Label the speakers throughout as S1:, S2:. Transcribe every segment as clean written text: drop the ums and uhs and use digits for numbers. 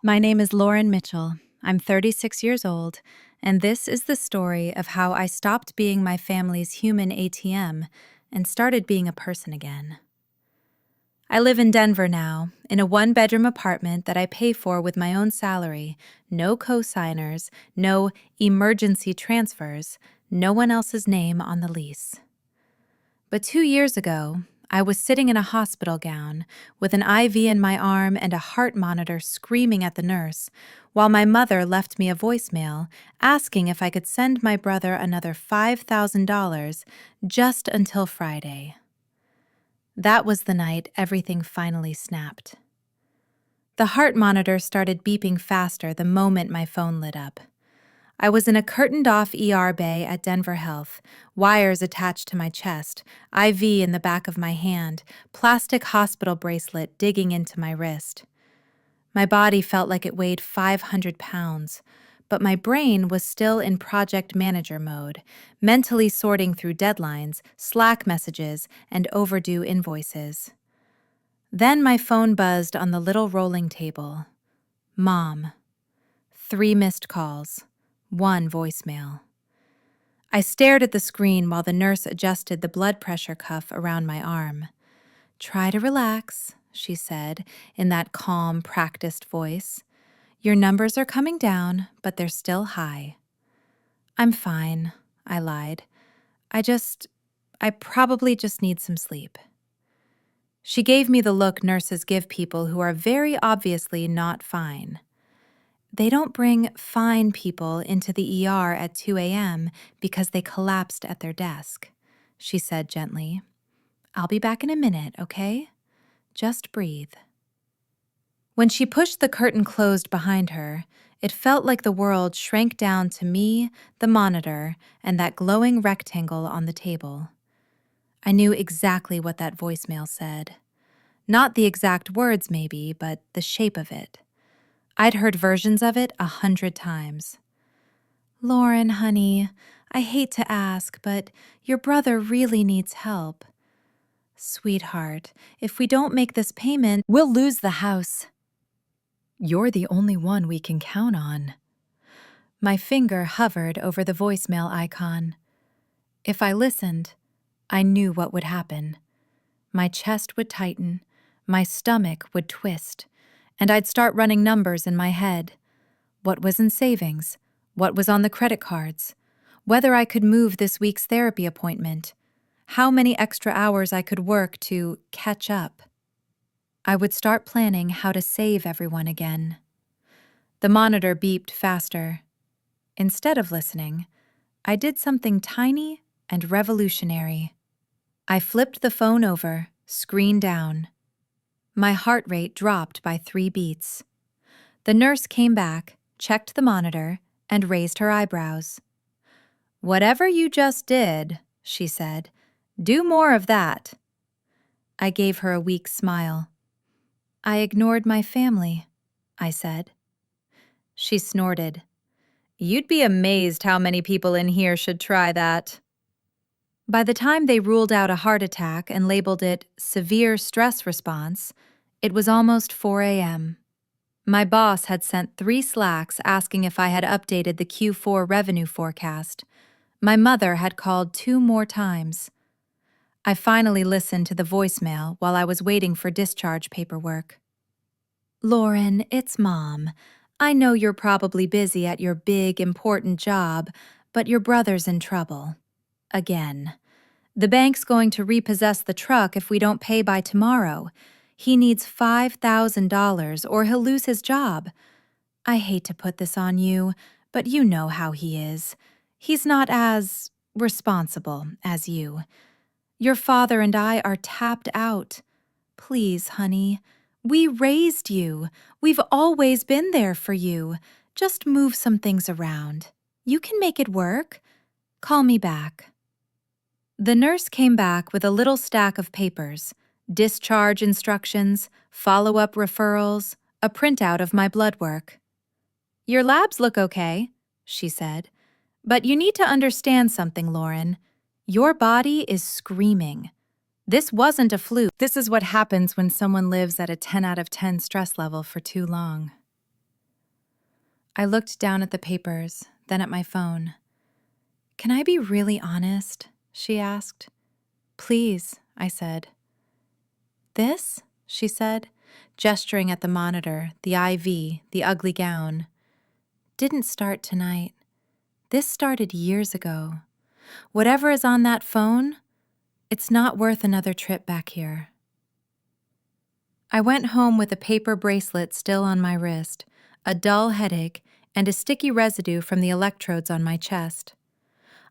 S1: My name is Lauren Mitchell. I'm 36 years old, and this is the story of how I stopped being my family's human ATM and started being a person again. I live in Denver now, in a one-bedroom apartment that I pay for with my own salary, no co-signers, no emergency transfers, no one else's name on the lease. But 2 years ago, I was sitting in a hospital gown with an IV in my arm and a heart monitor screaming at the nurse, while my mother left me a voicemail asking if I could send my brother another $5,000 just until Friday. That was the night everything finally snapped. The heart monitor started beeping faster the moment my phone lit up. I was in a curtained-off ER bay at Denver Health, wires attached to my chest, IV in the back of my hand, plastic hospital bracelet digging into my wrist. My body felt like it weighed 500 pounds, but my brain was still in project manager mode, mentally sorting through deadlines, Slack messages, and overdue invoices. Then my phone buzzed on the little rolling table. Mom. 3 missed calls. 1 voicemail. I stared at the screen while the nurse adjusted the blood pressure cuff around my arm. "Try to relax," she said in that calm, practiced voice. "Your numbers are coming down, but they're still high." "I'm fine," I lied. I probably just need some sleep." She gave me the look nurses give people who are very obviously not fine. "They don't bring fine people into the ER at 2 a.m. because they collapsed at their desk," she said gently. "I'll be back in a minute, okay? Just breathe." When she pushed the curtain closed behind her, it felt like the world shrank down to me, the monitor, and that glowing rectangle on the table. I knew exactly what that voicemail said. Not the exact words, maybe, but the shape of it. I'd heard versions of it 100 times. "Lauren, honey, I hate to ask, but your brother really needs help. Sweetheart, if we don't make this payment, we'll lose the house. You're the only one we can count on." My finger hovered over the voicemail icon. If I listened, I knew what would happen. My chest would tighten, my stomach would twist, and I'd start running numbers in my head. What was in savings? What was on the credit cards? Whether I could move this week's therapy appointment? How many extra hours I could work to catch up? I would start planning how to save everyone again. The monitor beeped faster. Instead of listening, I did something tiny and revolutionary. I flipped the phone over, screen down. My heart rate dropped by 3 beats. The nurse came back, checked the monitor, and raised her eyebrows. "Whatever you just did," she said, "do more of that." I gave her a weak smile. "I ignored my family," I said. She snorted. "You'd be amazed how many people in here should try that." By the time they ruled out a heart attack and labeled it severe stress response, it was almost 4 a.m. My boss had sent 3 Slacks asking if I had updated the Q4 revenue forecast. My mother had called 2 more times. I finally listened to the voicemail while I was waiting for discharge paperwork. "Lauren, it's Mom. I know you're probably busy at your big, important job, but your brother's in trouble. Again. The bank's going to repossess the truck if we don't pay by tomorrow. He needs $5,000 or he'll lose his job. I hate to put this on you, but you know how he is. He's not as responsible as you. Your father and I are tapped out. Please, honey. We raised you. We've always been there for you. Just move some things around. You can make it work. Call me back." The nurse came back with a little stack of papers, discharge instructions, follow-up referrals, a printout of my blood work. "Your labs look okay," she said, "but you need to understand something, Lauren. Your body is screaming. This wasn't a fluke. This is what happens when someone lives at a 10 out of 10 stress level for too long." I looked down at the papers, then at my phone. "Can I be really honest?" she asked. "Please," I said. "This?" she said, gesturing at the monitor, the IV, the ugly gown. "Didn't start tonight. This started years ago. Whatever is on that phone, it's not worth another trip back here." I went home with a paper bracelet still on my wrist, a dull headache, and a sticky residue from the electrodes on my chest.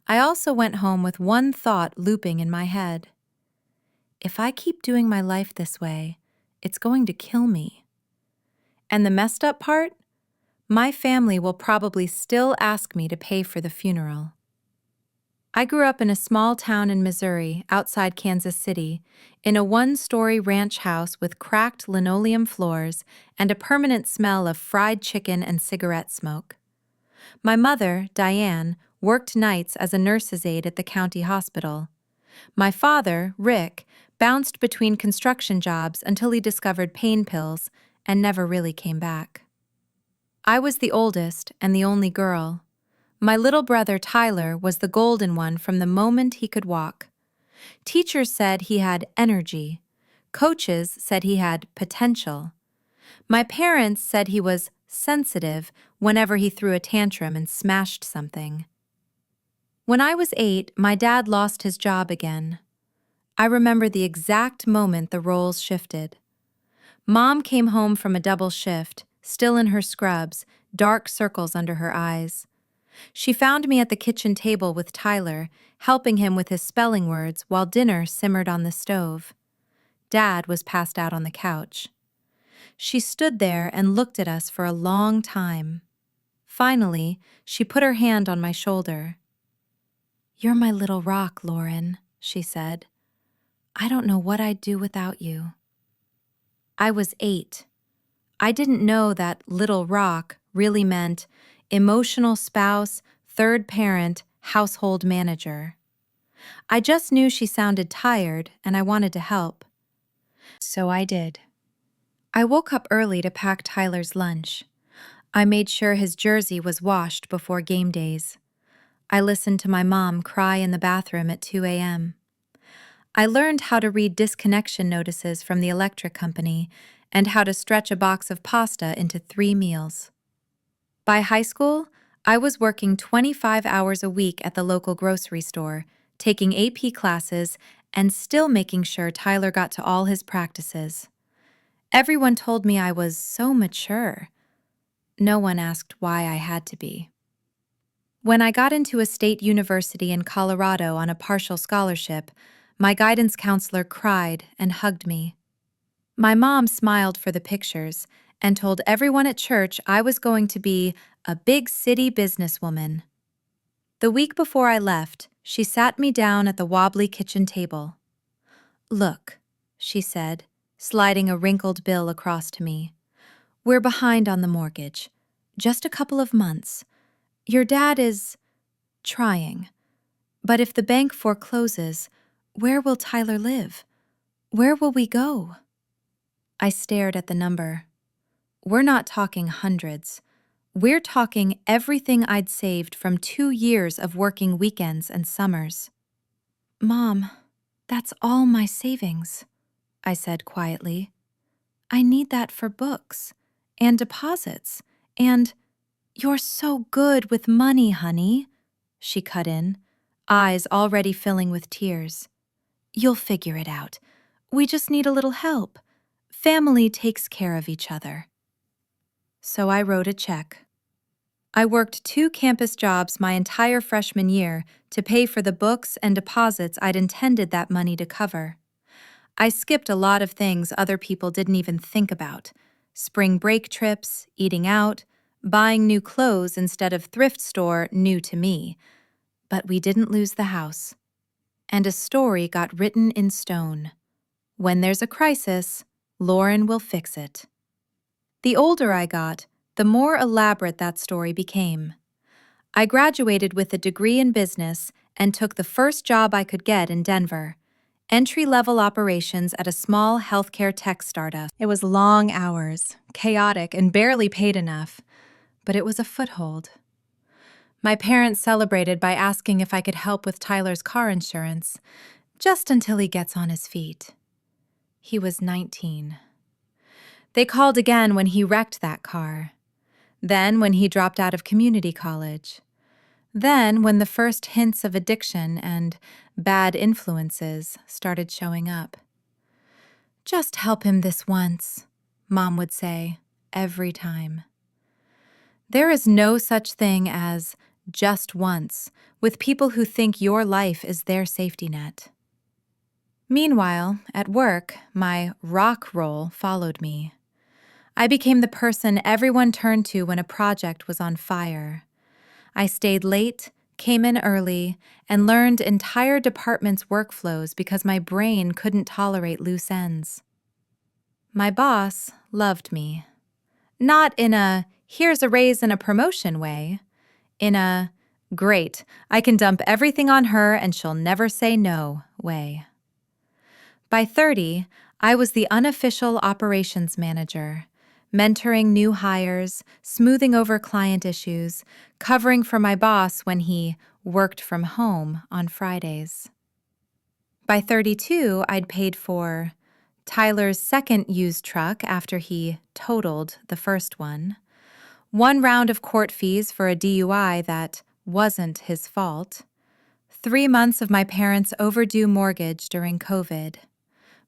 S1: I also went home with one thought looping in my head. If I keep doing my life this way, it's going to kill me. And the messed up part? My family will probably still ask me to pay for the funeral. I grew up in a small town in Missouri, outside Kansas City, in a one-story ranch house with cracked linoleum floors and a permanent smell of fried chicken and cigarette smoke. My mother, Diane, worked nights as a nurse's aide at the county hospital. My father, Rick, bounced between construction jobs until he discovered pain pills and never really came back. I was the oldest and the only girl. My little brother Tyler was the golden one from the moment he could walk. Teachers said he had energy. Coaches said he had potential. My parents said he was sensitive whenever he threw a tantrum and smashed something. When I was 8, my dad lost his job again. I remember the exact moment the roles shifted. Mom came home from a double shift, still in her scrubs, dark circles under her eyes. She found me at the kitchen table with Tyler, helping him with his spelling words while dinner simmered on the stove. Dad was passed out on the couch. She stood there and looked at us for a long time. Finally, she put her hand on my shoulder. "You're my little rock, Lauren," she said. "I don't know what I'd do without you." I was 8. I didn't know that little rock really meant emotional spouse, third parent, household manager. I just knew she sounded tired and I wanted to help. So I did. I woke up early to pack Tyler's lunch. I made sure his jersey was washed before game days. I listened to my mom cry in the bathroom at 2 a.m. I learned how to read disconnection notices from the electric company and how to stretch a box of pasta into 3 meals. By high school, I was working 25 hours a week at the local grocery store, taking AP classes, and still making sure Tyler got to all his practices. Everyone told me I was so mature. No one asked why I had to be. When I got into a state university in Colorado on a partial scholarship, my guidance counselor cried and hugged me. My mom smiled for the pictures and told everyone at church I was going to be a big city businesswoman. The week before I left, she sat me down at the wobbly kitchen table. "Look," she said, sliding a wrinkled bill across to me. "We're behind on the mortgage. Just a couple of months. Your dad is trying. But if the bank forecloses, where will Tyler live? Where will we go?" I stared at the number. We're not talking hundreds. We're talking everything I'd saved from 2 years of working weekends and summers. "Mom, that's all my savings," I said quietly. "I need that for books and deposits and—" "You're so good with money, honey," she cut in, eyes already filling with tears. "You'll figure it out. We just need a little help. Family takes care of each other." So I wrote a check. I worked 2 campus jobs my entire freshman year to pay for the books and deposits I'd intended that money to cover. I skipped a lot of things other people didn't even think about. Spring break trips, eating out, buying new clothes instead of thrift store new to me. But we didn't lose the house. And a story got written in stone. When there's a crisis, Lauren will fix it. The older I got, the more elaborate that story became. I graduated with a degree in business and took the first job I could get in Denver, entry-level operations at a small healthcare tech startup. It was long hours, chaotic, and barely paid enough. but it was a foothold. My parents celebrated by asking if I could help with Tyler's car insurance, just until he gets on his feet. He was 19. They called again when he wrecked that car. Then when he dropped out of community college. Then when the first hints of addiction and bad influences started showing up. "Just help him this once," Mom would say, every time. There is no such thing as just once with people who think your life is their safety net. Meanwhile, at work, my rock role followed me. I became the person everyone turned to when a project was on fire. I stayed late, came in early, and learned entire departments' workflows because my brain couldn't tolerate loose ends. My boss loved me. Not in a "here's a raise and a promotion" way. In a "great, I can dump everything on her and she'll never say no" way. By 30, I was the unofficial operations manager, mentoring new hires, smoothing over client issues, covering for my boss when he worked from home on Fridays. By 32, I'd paid for Tyler's second used truck after he totaled the first one, one round of court fees for a DUI that wasn't his fault, 3 months of my parents' overdue mortgage during COVID,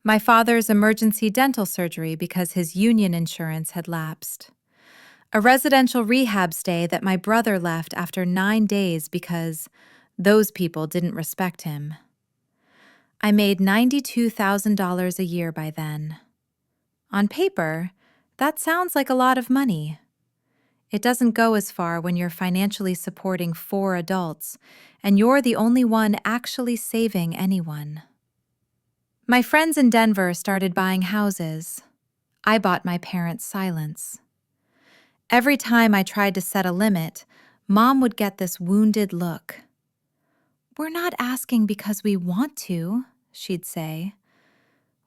S1: my father's emergency dental surgery because his union insurance had lapsed, a residential rehab stay that my brother left after 9 days because those people didn't respect him. I made $92,000 a year by then. On paper, that sounds like a lot of money. It doesn't go as far when you're financially supporting 4 adults and you're the only one actually saving anyone. My friends in Denver started buying houses. I bought my parents' silence. Every time I tried to set a limit, Mom would get this wounded look. "We're not asking because we want to," she'd say.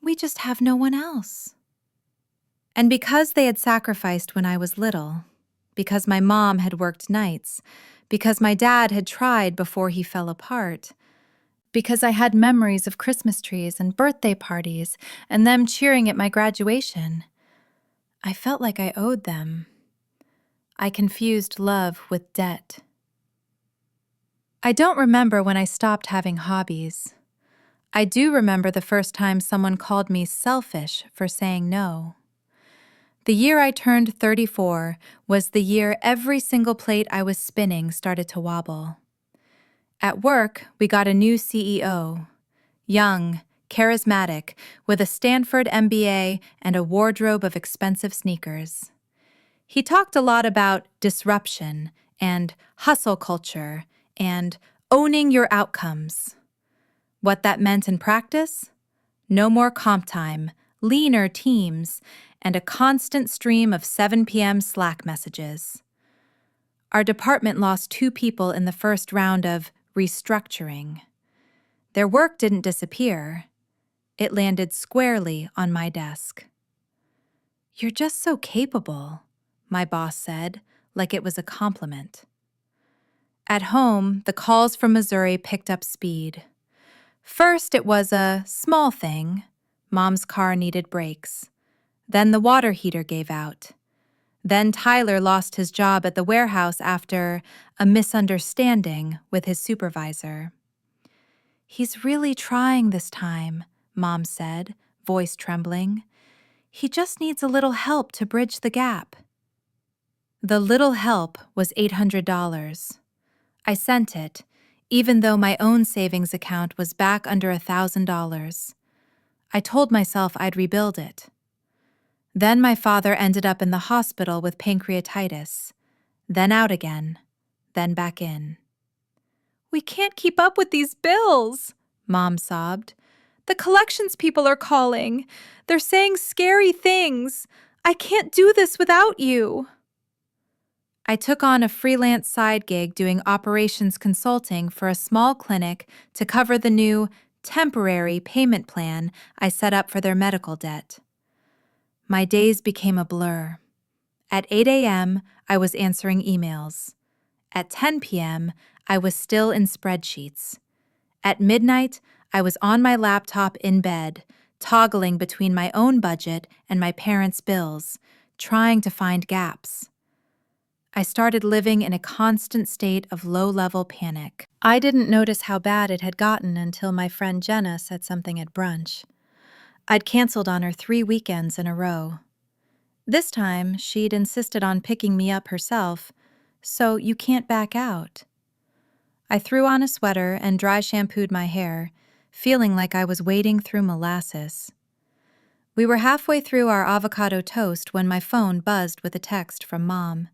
S1: "We just have no one else." And because they had sacrificed when I was little, because my mom had worked nights, because my dad had tried before he fell apart, because I had memories of Christmas trees and birthday parties and them cheering at my graduation, I felt like I owed them. I confused love with debt. I don't remember when I stopped having hobbies. I do remember the first time someone called me selfish for saying no. The year I turned 34 was the year every single plate I was spinning started to wobble. At work, we got a new CEO. Young, charismatic, with a Stanford MBA and a wardrobe of expensive sneakers. He talked a lot about disruption and hustle culture and owning your outcomes. What that meant in practice? No more comp time, leaner teams, and a constant stream of 7 p.m. Slack messages. Our department lost 2 people in the first round of restructuring. Their work didn't disappear. It landed squarely on my desk. "You're just so capable," my boss said, like it was a compliment. At home, the calls from Missouri picked up speed. First, it was a small thing. Mom's car needed brakes. Then the water heater gave out. Then Tyler lost his job at the warehouse after a misunderstanding with his supervisor. "He's really trying this time," Mom said, voice trembling. "He just needs a little help to bridge the gap." The little help was $800. I sent it, even though my own savings account was back under $1,000. I told myself I'd rebuild it. Then my father ended up in the hospital with pancreatitis, then out again, then back in. "We can't keep up with these bills," Mom sobbed. "The collections people are calling. They're saying scary things. I can't do this without you." I took on a freelance side gig doing operations consulting for a small clinic to cover the new temporary payment plan I set up for their medical debt. My days became a blur. At 8 a.m., I was answering emails. At 10 p.m., I was still in spreadsheets. At midnight, I was on my laptop in bed, toggling between my own budget and my parents' bills, trying to find gaps. I started living in a constant state of low-level panic. I didn't notice how bad it had gotten until my friend Jenna said something at brunch. I'd canceled on her 3 weekends in a row. This time, she'd insisted on picking me up herself, so you can't back out. I threw on a sweater and dry shampooed my hair, feeling like I was wading through molasses. We were halfway through our avocado toast when my phone buzzed with a text from Mom.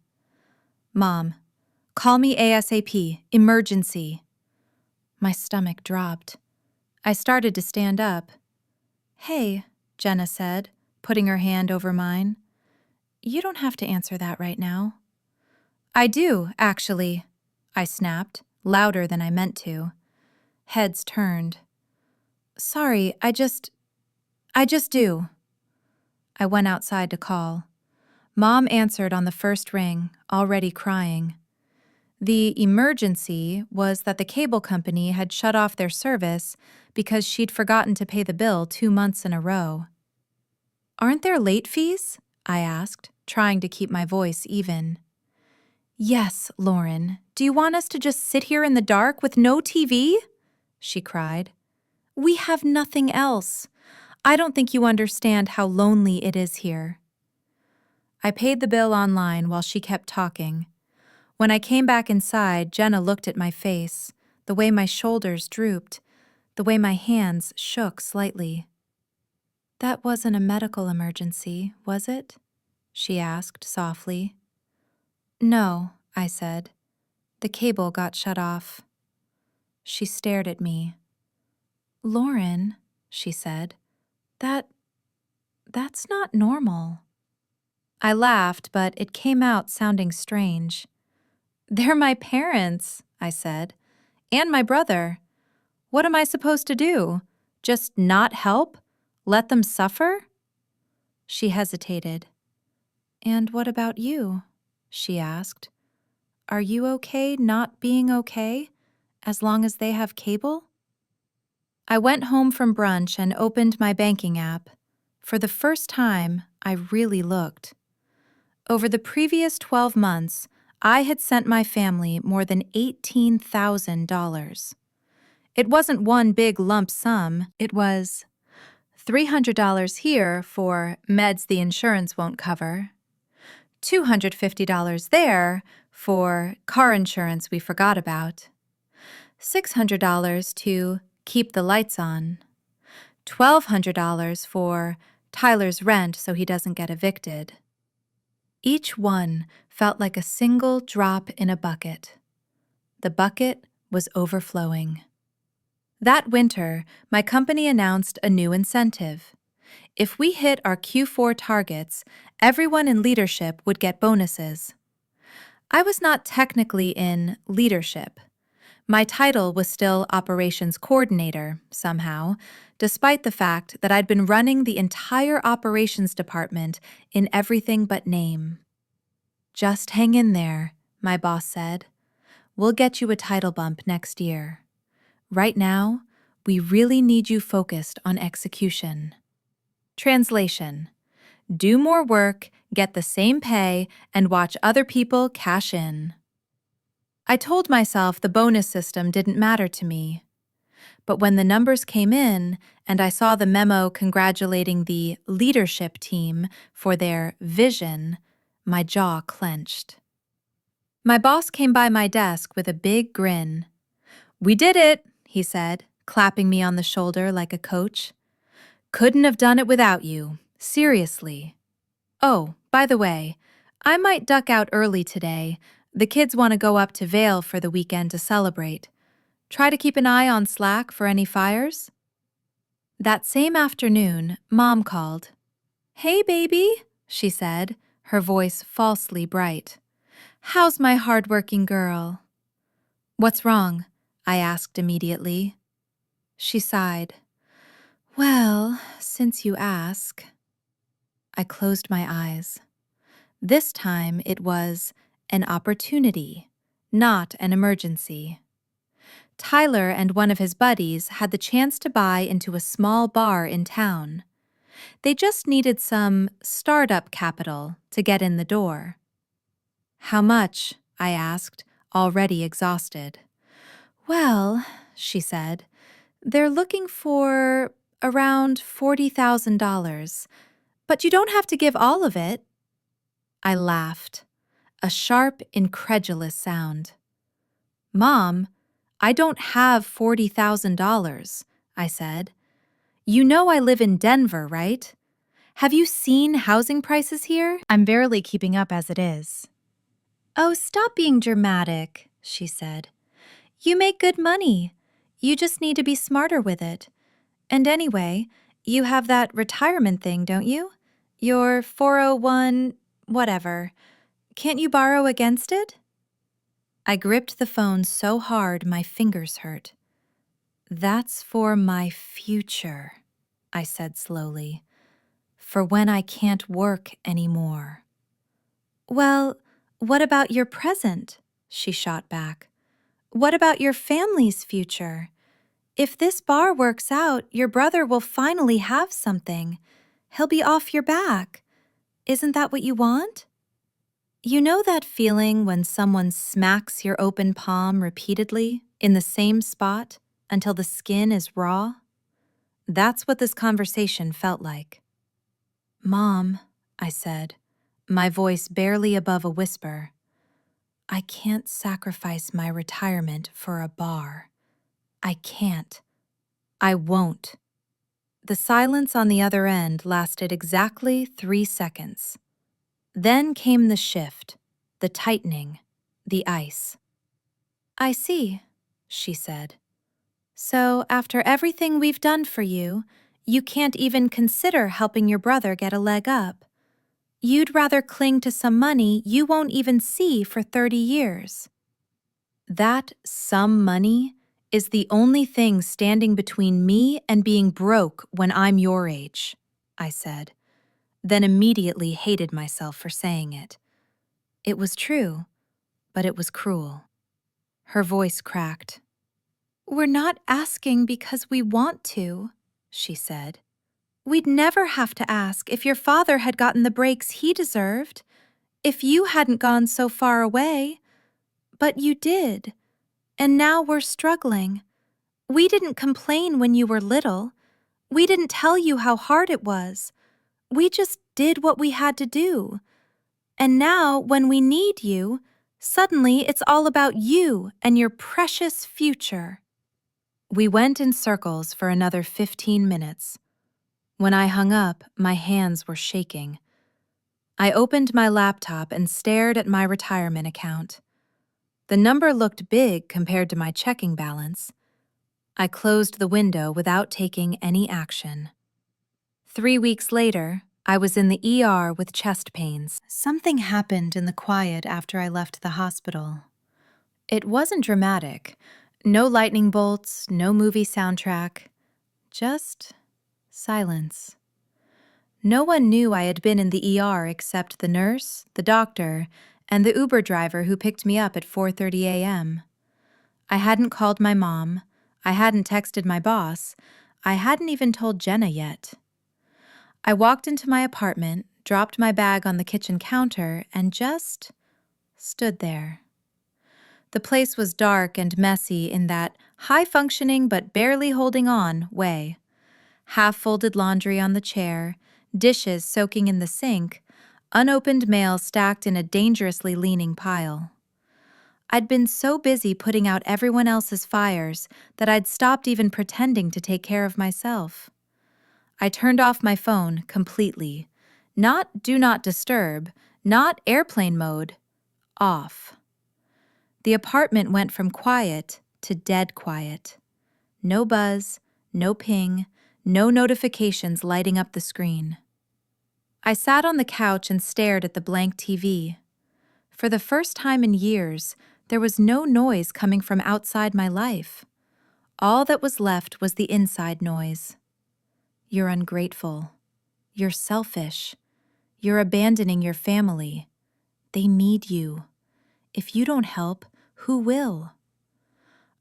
S1: Mom, call me ASAP, emergency. My stomach dropped. I started to stand up. Hey, Jenna said, putting her hand over mine. You don't have to answer that right now. I do, actually, I snapped, louder than I meant to. Heads turned. Sorry, I just do. I went outside to call. Mom answered on the first ring, already crying. The emergency was that the cable company had shut off their service because she'd forgotten to pay the bill 2 months in a row. Aren't there late fees? I asked, trying to keep my voice even. Yes, Lauren. Do you want us to just sit here in the dark with no TV? She cried. We have nothing else. I don't think you understand how lonely it is here. I paid the bill online while she kept talking. When I came back inside, Jenna looked at my face, the way my shoulders drooped, the way my hands shook slightly. That wasn't a medical emergency, was it? She asked softly. No, I said. The cable got shut off. She stared at me. Lauren, she said, that's not normal. I laughed, but it came out sounding strange. They're my parents, I said, and my brother. What am I supposed to do? Just not help? Let them suffer? She hesitated. And what about you? She asked. Are you okay not being okay, as long as they have cable? I went home from brunch and opened my banking app. For the first time, I really looked. Over the previous 12 months, I had sent my family more than $18,000. It wasn't one big lump sum, it was $300 here for meds the insurance won't cover, $250 there for car insurance we forgot about, $600 to keep the lights on, $1,200 for Tyler's rent so he doesn't get evicted. Each one felt like a single drop in a bucket. The bucket was overflowing. That winter, my company announced a new incentive. If we hit our Q4 targets, everyone in leadership would get bonuses. I was not technically in leadership. My title was still operations coordinator, somehow, despite the fact that I'd been running the entire operations department in everything but name. Just hang in there, my boss said. We'll get you a title bump next year. Right now, we really need you focused on execution. Translation: do more work, get the same pay, and watch other people cash in. I told myself the bonus system didn't matter to me. But when the numbers came in and I saw the memo congratulating the leadership team for their vision, my jaw clenched. My boss came by my desk with a big grin. We did it, he said, clapping me on the shoulder like a coach. Couldn't have done it without you, seriously. Oh, by the way, I might duck out early today. The kids want to go up to Vail for the weekend to celebrate. Try to keep an eye on Slack for any fires. That same afternoon, Mom called. Hey, baby, she said, her voice falsely bright. How's my hardworking girl? What's wrong? I asked immediately. She sighed. Well, since you ask. I closed my eyes. This time it was an opportunity, not an emergency. Tyler and one of his buddies had the chance to buy into a small bar in town. They just needed some startup capital to get in the door. "How much?" I asked, already exhausted. "Well," she said, "they're looking for around $40,000, but you don't have to give all of it." I laughed, a sharp, incredulous sound. "Mom, I don't have $40,000, I said. "You know I live in Denver, right? Have you seen housing prices here? I'm barely keeping up as it is." "Oh, stop being dramatic," she said. "You make good money. You just need to be smarter with it. And anyway, you have that retirement thing, don't you? Your 401 whatever. Can't you borrow against it?" I gripped the phone so hard my fingers hurt. "That's for my future," I said slowly. "For when I can't work anymore." "Well, what about your present?" she shot back. "What about your family's future? If this bar works out, your brother will finally have something. He'll be off your back. Isn't that what you want?" You know that feeling when someone smacks your open palm repeatedly in the same spot until the skin is raw? That's what this conversation felt like. "Mom," I said, my voice barely above a whisper, "I can't sacrifice my retirement for a bar. I can't. I won't." The silence on the other end lasted exactly 3 seconds. Then came the shift, the tightening, the ice. "I see," she said. "So after everything we've done for you, you can't even consider helping your brother get a leg up. You'd rather cling to some money you won't even see for 30 years. That some money is the only thing standing between me and being broke when I'm your age," I said, then immediately hated myself for saying it. It was true, but it was cruel. Her voice cracked. "We're not asking because we want to," she said. "We'd never have to ask if your father had gotten the breaks he deserved, if you hadn't gone so far away. But you did, and now we're struggling. We didn't complain when you were little. We didn't tell you how hard it was. We just did what we had to do. And now, when we need you, suddenly it's all about you and your precious future." We went in circles for another 15 minutes. When I hung up, my hands were shaking. I opened my laptop and stared at my retirement account. The number looked big compared to my checking balance. I closed the window without taking any action. 3 weeks later, I was in the ER with chest pains. Something happened in the quiet after I left the hospital. It wasn't dramatic. No lightning bolts, no movie soundtrack. Just silence. No one knew I had been in the ER except the nurse, the doctor, and the Uber driver who picked me up at 4:30 a.m. I hadn't called my mom. I hadn't texted my boss. I hadn't even told Jenna yet. I walked into my apartment, dropped my bag on the kitchen counter, and just stood there. The place was dark and messy in that high-functioning but barely holding on way. Half-folded laundry on the chair, dishes soaking in the sink, unopened mail stacked in a dangerously leaning pile. I'd been so busy putting out everyone else's fires that I'd stopped even pretending to take care of myself. I turned off my phone completely. Not do not disturb, not airplane mode, off. The apartment went from quiet to dead quiet. No buzz, no ping, no notifications lighting up the screen. I sat on the couch and stared at the blank TV. For the first time in years, there was no noise coming from outside my life. All that was left was the inside noise. You're ungrateful. You're selfish. You're abandoning your family. They need you. If you don't help, who will?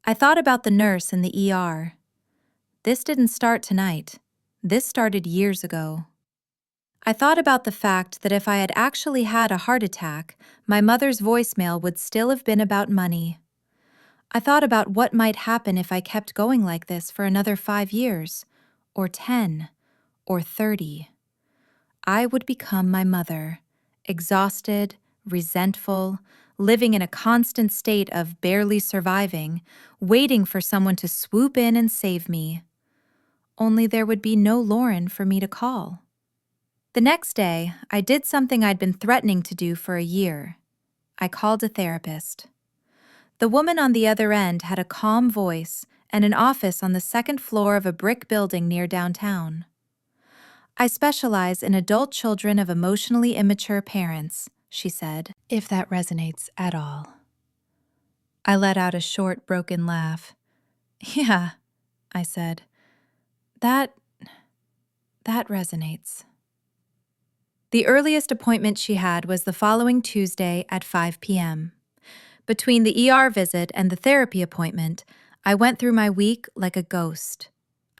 S1: I thought about the nurse in the ER. This didn't start tonight. This started years ago. I thought about the fact that if I had actually had a heart attack, my mother's voicemail would still have been about money. I thought about what might happen if I kept going like this for another 5 years, or 10, or 30. I would become my mother, exhausted, resentful, living in a constant state of barely surviving, waiting for someone to swoop in and save me. Only there would be no Lauren for me to call. The next day, I did something I'd been threatening to do for a year. I called a therapist. The woman on the other end had a calm voice and an office on the second floor of a brick building near downtown. I specialize in adult children of emotionally immature parents, she said, if that resonates at all. I let out a short, broken laugh. Yeah, I said. That resonates. The earliest appointment she had was the following Tuesday at 5 p.m. Between the ER visit and the therapy appointment, I went through my week like a ghost.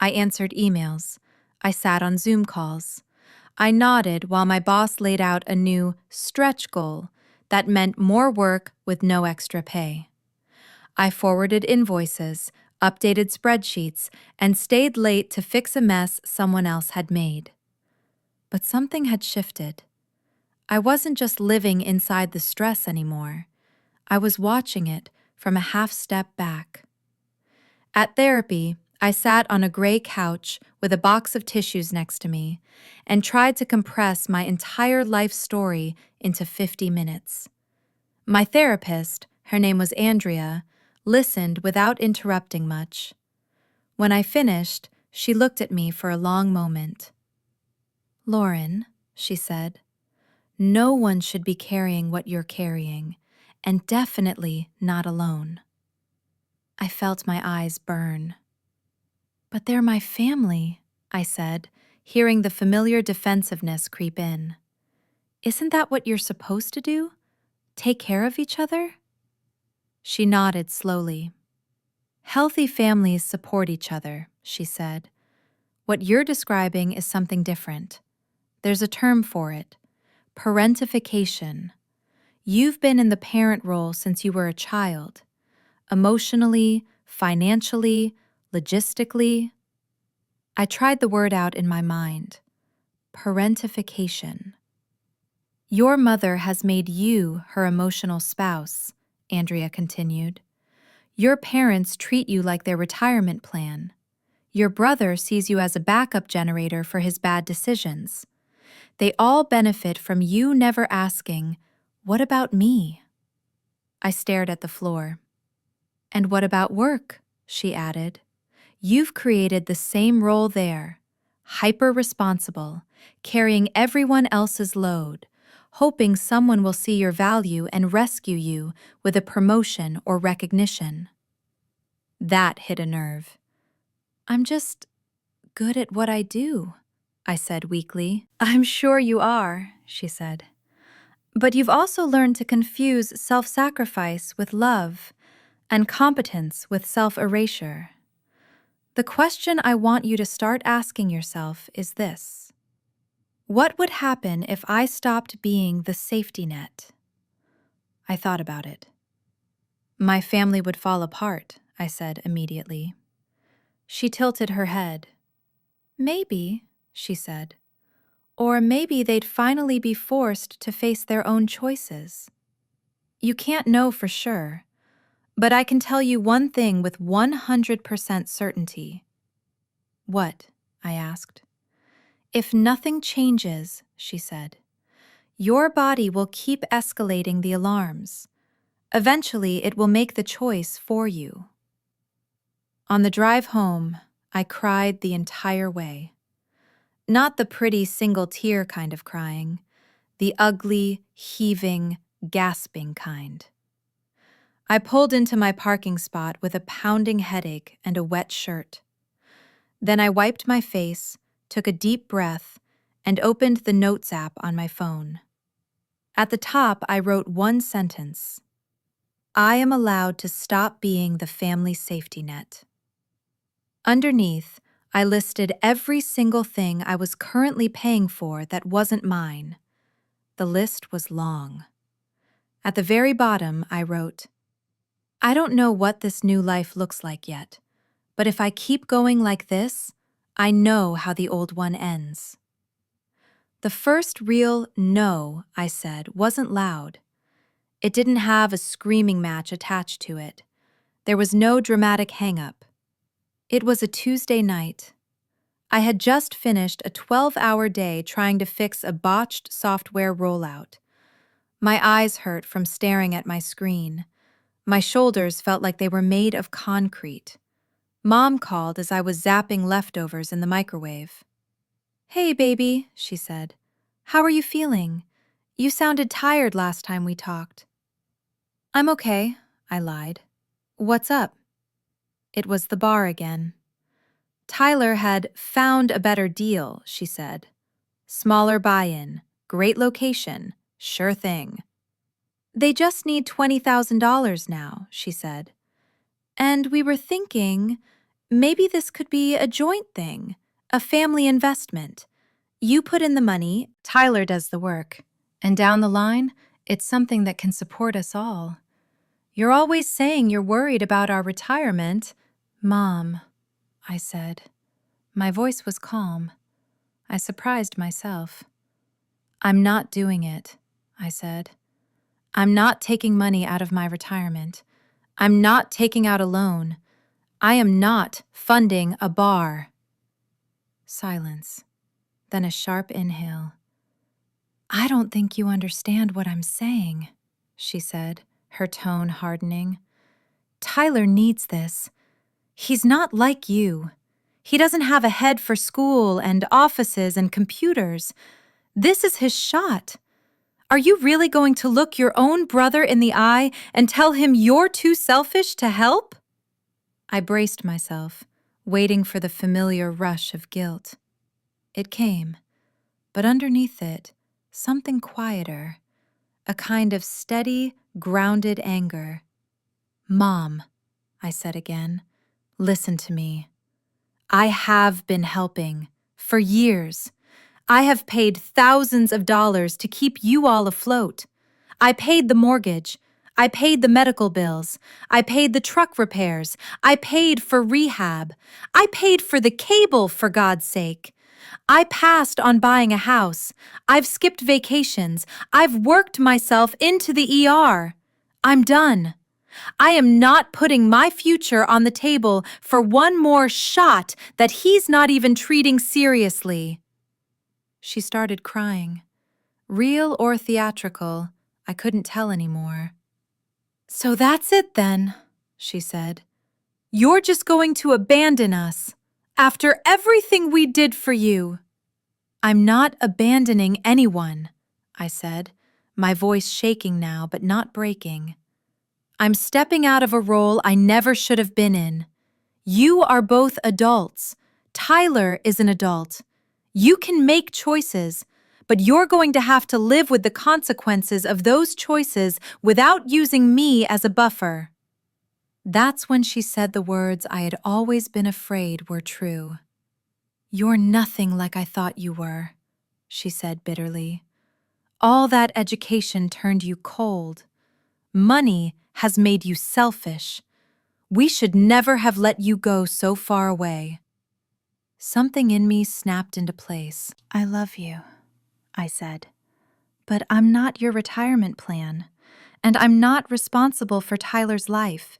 S1: I answered emails. I sat on Zoom calls. I nodded while my boss laid out a new stretch goal that meant more work with no extra pay. I forwarded invoices, updated spreadsheets, and stayed late to fix a mess someone else had made. But something had shifted. I wasn't just living inside the stress anymore. I was watching it from a half step back. At therapy, I sat on a gray couch with a box of tissues next to me and tried to compress my entire life story into 50 minutes. My therapist, her name was Andrea, listened without interrupting much. When I finished, she looked at me for a long moment. "Lauren," she said, "no one should be carrying what you're carrying, and definitely not alone." I felt my eyes burn. "But they're my family," I said, hearing the familiar defensiveness creep in. "Isn't that what you're supposed to do? Take care of each other?" She nodded slowly. "Healthy families support each other," she said. "What you're describing is something different. There's a term for it: parentification. You've been in the parent role since you were a child. Emotionally, financially, logistically." I tried the word out in my mind. Parentification. "Your mother has made you her emotional spouse," Andrea continued. "Your parents treat you like their retirement plan. Your brother sees you as a backup generator for his bad decisions. They all benefit from you never asking, 'What about me?'" I stared at the floor. "And what about work?" she added. "You've created the same role there, hyper-responsible, carrying everyone else's load, hoping someone will see your value and rescue you with a promotion or recognition." That hit a nerve. "I'm just good at what I do," I said weakly. "I'm sure you are," she said. "But you've also learned to confuse self-sacrifice with love and competence with self-erasure. The question I want you to start asking yourself is this: what would happen if I stopped being the safety net?" I thought about it. "My family would fall apart," I said immediately. She tilted her head. "Maybe," she said. "Or maybe they'd finally be forced to face their own choices. You can't know for sure, but I can tell you one thing with 100% certainty." "What?" I asked. "If nothing changes," she said, "your body will keep escalating the alarms. Eventually, it will make the choice for you." On the drive home, I cried the entire way. Not the pretty single tear kind of crying, the ugly, heaving, gasping kind. I pulled into my parking spot with a pounding headache and a wet shirt. Then I wiped my face, took a deep breath, and opened the Notes app on my phone. At the top, I wrote one sentence: I am allowed to stop being the family safety net. Underneath, I listed every single thing I was currently paying for that wasn't mine. The list was long. At the very bottom, I wrote, I don't know what this new life looks like yet, but if I keep going like this, I know how the old one ends. The first real no I said wasn't loud. It didn't have a screaming match attached to it. There was no dramatic hang-up. It was a Tuesday night. I had just finished a 12-hour day trying to fix a botched software rollout. My eyes hurt from staring at my screen. My shoulders felt like they were made of concrete. Mom called as I was zapping leftovers in the microwave. Hey, baby, she said. How are you feeling? You sounded tired last time we talked. I'm okay, I lied. What's up? It was the bar again. Tyler had found a better deal, she said. Smaller buy-in, great location, sure thing. They just need $20,000 now, she said. And we were thinking, maybe this could be a joint thing, a family investment. You put in the money, Tyler does the work. And down the line, it's something that can support us all. You're always saying you're worried about our retirement. Mom, I said. My voice was calm. I surprised myself. I'm not doing it, I said. I'm not taking money out of my retirement. I'm not taking out a loan. I am not funding a bar. Silence. Then a sharp inhale. I don't think you understand what I'm saying, she said, her tone hardening. Tyler needs this. He's not like you. He doesn't have a head for school and offices and computers. This is his shot. Are you really going to look your own brother in the eye and tell him you're too selfish to help? I braced myself, waiting for the familiar rush of guilt. It came, but underneath it, something quieter, a kind of steady, grounded anger. Mom, I said again, listen to me. I have been helping, for years. I have paid thousands of dollars to keep you all afloat. I paid the mortgage. I paid the medical bills. I paid the truck repairs. I paid for rehab. I paid for the cable, for God's sake. I passed on buying a house. I've skipped vacations. I've worked myself into the ER. I'm done. I am not putting my future on the table for one more shot that he's not even treating seriously. She started crying. Real or theatrical, I couldn't tell anymore. So that's it then, she said. You're just going to abandon us, after everything we did for you. I'm not abandoning anyone, I said, my voice shaking now but not breaking. I'm stepping out of a role I never should have been in. You are both adults. Tyler is an adult. You can make choices, but you're going to have to live with the consequences of those choices without using me as a buffer. That's when she said the words I had always been afraid were true. You're nothing like I thought you were, she said bitterly. All that education turned you cold. Money has made you selfish. We should never have let you go so far away. Something in me snapped into place. I love you, I said. But I'm not your retirement plan. And I'm not responsible for Tyler's life.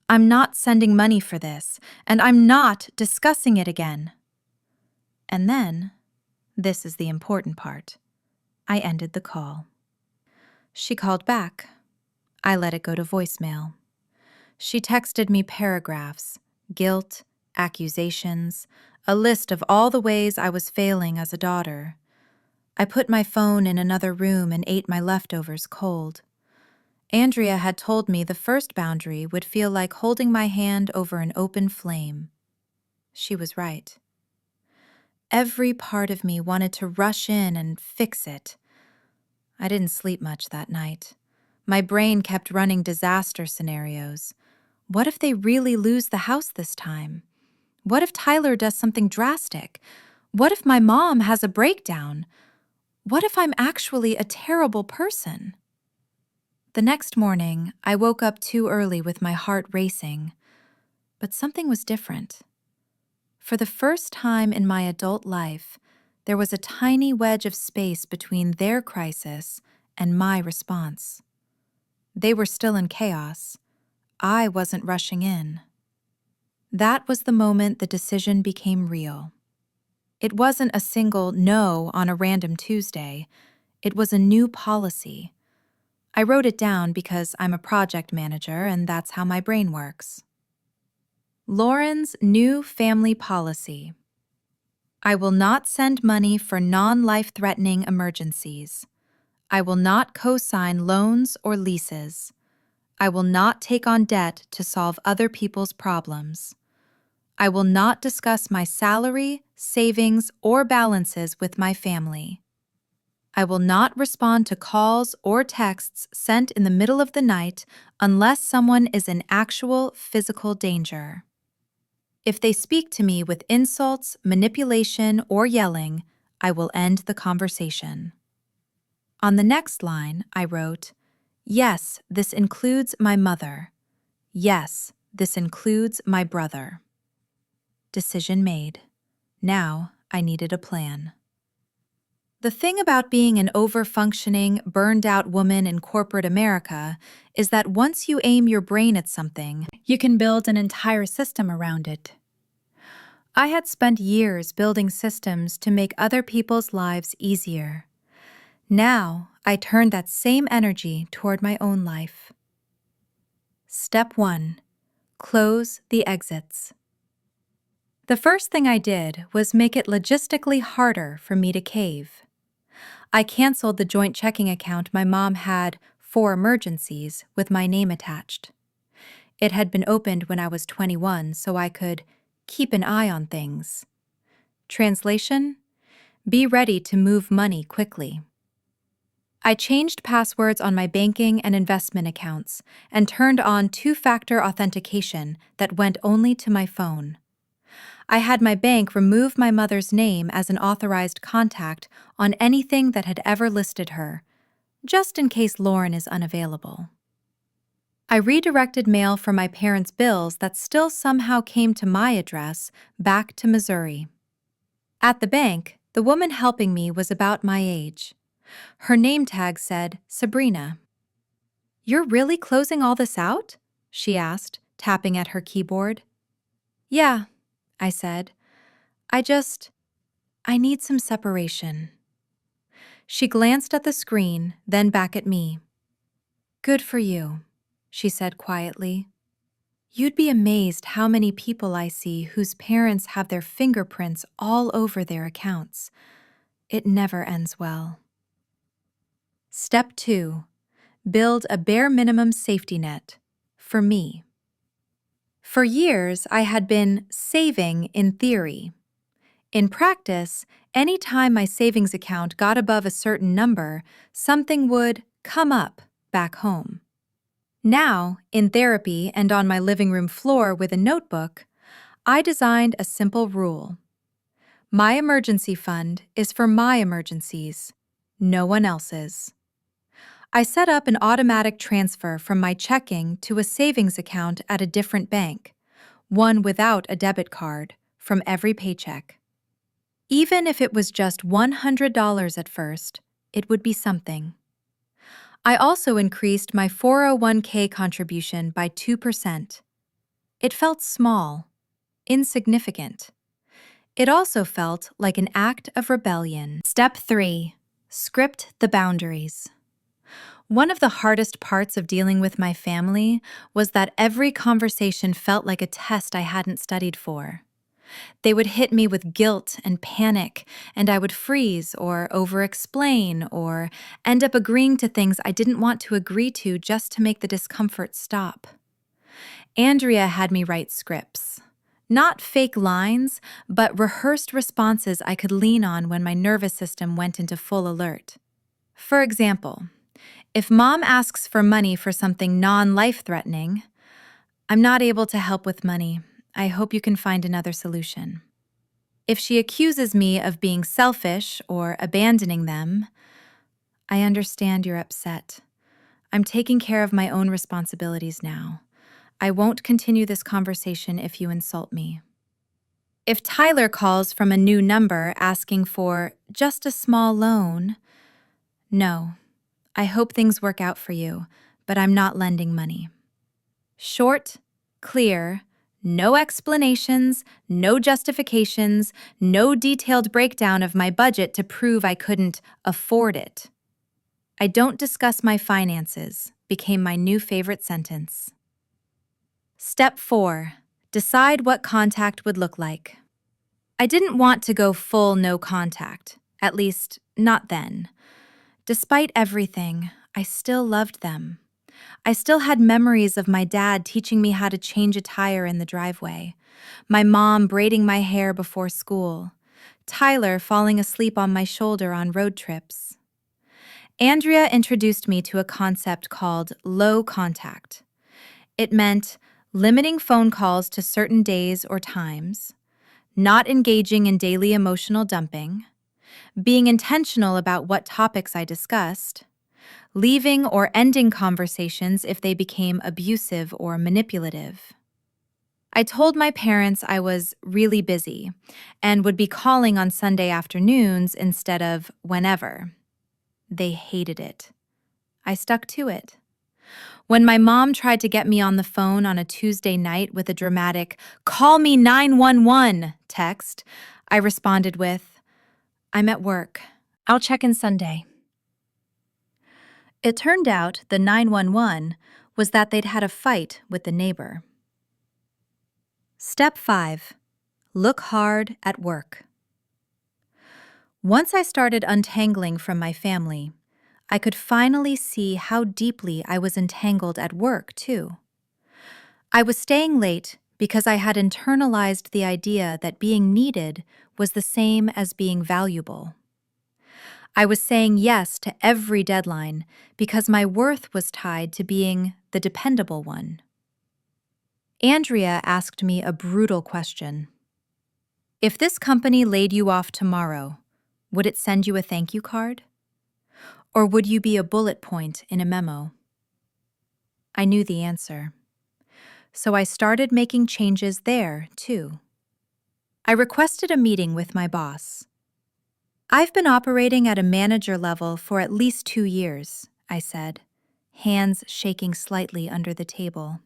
S1: I'm not sending money for this. And I'm not discussing it again. And then, this is the important part, I ended the call. She called back. I let it go to voicemail. She texted me paragraphs, guilt, accusations, a list of all the ways I was failing as a daughter. I put my phone in another room and ate my leftovers cold. Andrea had told me the first boundary would feel like holding my hand over an open flame. She was right. Every part of me wanted to rush in and fix it. I didn't sleep much that night. My brain kept running disaster scenarios. What if they really lose the house this time? What if Tyler does something drastic? What if my mom has a breakdown? What if I'm actually a terrible person? The next morning, I woke up too early with my heart racing. But something was different. For the first time in my adult life, there was a tiny wedge of space between their crisis and my response. They were still in chaos. I wasn't rushing in. That was the moment the decision became real. It wasn't a single no on a random Tuesday. It was a new policy. I wrote it down because I'm a project manager and that's how my brain works. Lauren's new family policy. I will not send money for non-life-threatening emergencies. I will not co-sign loans or leases. I will not take on debt to solve other people's problems. I will not discuss my salary, savings, or balances with my family. I will not respond to calls or texts sent in the middle of the night unless someone is in actual physical danger. If they speak to me with insults, manipulation, or yelling, I will end the conversation. On the next line, I wrote, yes, this includes my mother. Yes, this includes my brother. Decision made. Now I needed a plan. The thing about being an over-functioning, burned-out woman in corporate America is that once you aim your brain at something, you can build an entire system around it. I had spent years building systems to make other people's lives easier. Now, I turned that same energy toward my own life. Step 1. Close the exits. The first thing I did was make it logistically harder for me to cave. I canceled the joint checking account my mom had for emergencies with my name attached. It had been opened when I was 21, so I could keep an eye on things. Translation: be ready to move money quickly. I changed passwords on my banking and investment accounts and turned on two-factor authentication that went only to my phone. I had my bank remove my mother's name as an authorized contact on anything that had ever listed her, just in case Lauren is unavailable. I redirected mail from my parents' bills that still somehow came to my address back to Missouri. At the bank, the woman helping me was about my age. Her name tag said Sabrina. "You're really closing all this out?" she asked, tapping at her keyboard. "Yeah," I said. I need some separation." She glanced at the screen, then back at me. "Good for you," she said quietly. "You'd be amazed how many people I see whose parents have their fingerprints all over their accounts. It never ends well." Step 2. Build a bare minimum safety net. For me. For years, I had been saving in theory. In practice, any time my savings account got above a certain number, something would come up back home. Now, in therapy and on my living room floor with a notebook, I designed a simple rule. My emergency fund is for my emergencies, no one else's. I set up an automatic transfer from my checking to a savings account at a different bank, one without a debit card, from every paycheck. Even if it was just $100 at first, it would be something. I also increased my 401k contribution by 2%. It felt small, insignificant. It also felt like an act of rebellion. Step 3. Script the boundaries. One of the hardest parts of dealing with my family was that every conversation felt like a test I hadn't studied for. They would hit me with guilt and panic, and I would freeze or over-explain or end up agreeing to things I didn't want to agree to just to make the discomfort stop. Andrea had me write scripts. Not fake lines, but rehearsed responses I could lean on when my nervous system went into full alert. For example, If Mom asks for money for something non-life-threatening, I'm not able to help with money. I hope you can find another solution. If she accuses me of being selfish or abandoning them, I understand you're upset. I'm taking care of my own responsibilities now. I won't continue this conversation if you insult me. If Tyler calls from a new number asking for just a small loan, no, I hope things work out for you, but I'm not lending money. Short, clear, no explanations, no justifications, no detailed breakdown of my budget to prove I couldn't afford it. I don't discuss my finances became my new favorite sentence. Step 4. Decide what contact would look like. I didn't want to go full no contact, at least not then. Despite everything, I still loved them. I still had memories of my dad teaching me how to change a tire in the driveway, my mom braiding my hair before school, Tyler falling asleep on my shoulder on road trips. Andrea introduced me to a concept called low contact. It meant limiting phone calls to certain days or times, not engaging in daily emotional dumping, being intentional about what topics I discussed, leaving or ending conversations if they became abusive or manipulative. I told my parents I was really busy and would be calling on Sunday afternoons instead of whenever. They hated it. I stuck to it. When my mom tried to get me on the phone on a Tuesday night with a dramatic, "Call me 911" text, I responded with, "I'm at work. I'll check in Sunday." It turned out the 911 was that they'd had a fight with the neighbor. Step 5. Look hard at work. Once I started untangling from my family, I could finally see how deeply I was entangled at work, too. I was staying late because I had internalized the idea that being needed was the same as being valuable. I was saying yes to every deadline because my worth was tied to being the dependable one. Andrea asked me a brutal question. If this company laid you off tomorrow, would it send you a thank you card? Or would you be a bullet point in a memo? I knew the answer. So I started making changes there, too. I requested a meeting with my boss. I've been operating at a manager level for at least 2 years, I said, hands shaking slightly under the table.